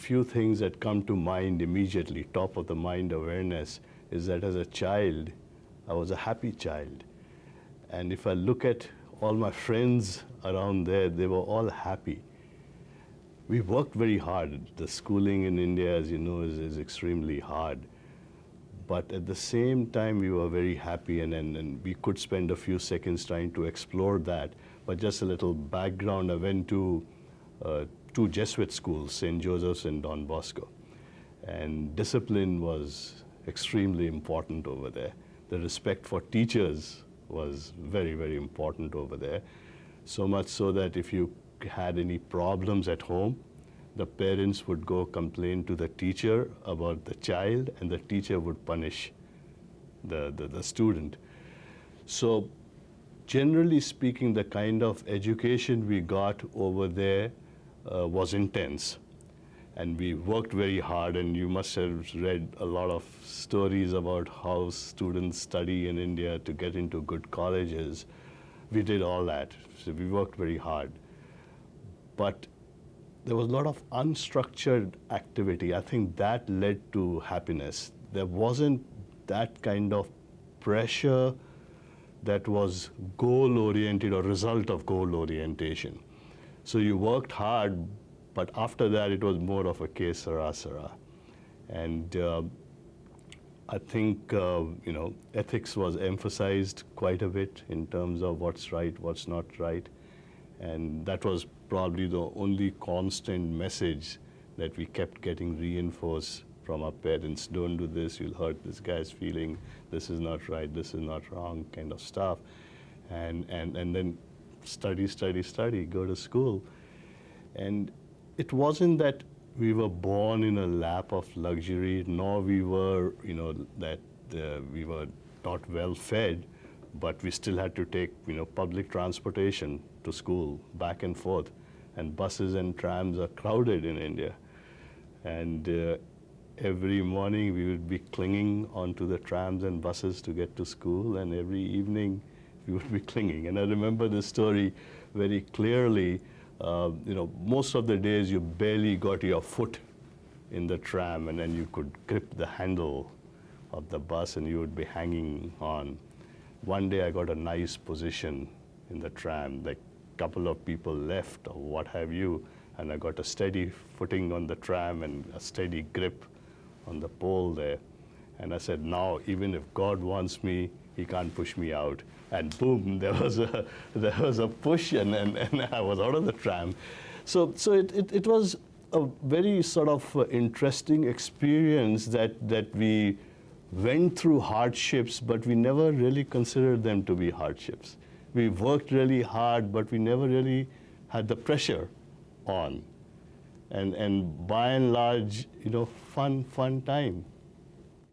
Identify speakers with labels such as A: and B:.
A: few things that come to mind immediately, top of the mind awareness, is that as a child, I was a happy child. And if I look at all my friends around there, they were all happy. We worked very hard. The schooling in India, as you know, is extremely hard. But at the same time, we were very happy, and we could spend a few seconds trying to explore that. But just a little background, I went to two Jesuit schools, St. Joseph's and Don Bosco. And discipline was extremely important over there. The respect for teachers was very, very important over there. So much so that if you had any problems at home, the parents would go complain to the teacher about the child, and the teacher would punish the student. So generally speaking, the kind of education we got over there was intense. And we worked very hard, and you must have read a lot of stories about how students study in India to get into good colleges. We did all that, so we worked very hard. But there was a lot of unstructured activity. I think that led to happiness. There wasn't that kind of pressure that was goal-oriented or result of goal orientation. So you worked hard, but after that, it was more of a que sera, sera. And I think ethics was emphasized quite a bit in terms of what's right, what's not right. And that was probably the only constant message that we kept getting reinforced from our parents. Don't do this, you'll hurt this guy's feeling, this is not right, this is not wrong, kind of stuff. And then study, study, study, go to school. And it wasn't that we were born in a lap of luxury, nor we were, that we were not well fed, but we still had to take, public transportation to school, back and forth. And buses and trams are crowded in India. And every morning we would be clinging onto the trams and buses to get to school, and every evening we would be clinging. And I remember this story very clearly. Most of the days you barely got your foot in the tram, and then you could grip the handle of the bus and you would be hanging on. One day I got a nice position in the tram, like a couple of people left or what have you, and I got a steady footing on the tram and a steady grip on the pole there. And I said, now even if God wants me, he can't push me out. And boom, there was a push, and I was out of the tram. So it was a very sort of interesting experience that we went through hardships, but we never really considered them to be hardships. We worked really hard, but we never really had the pressure on. And by and large, fun time.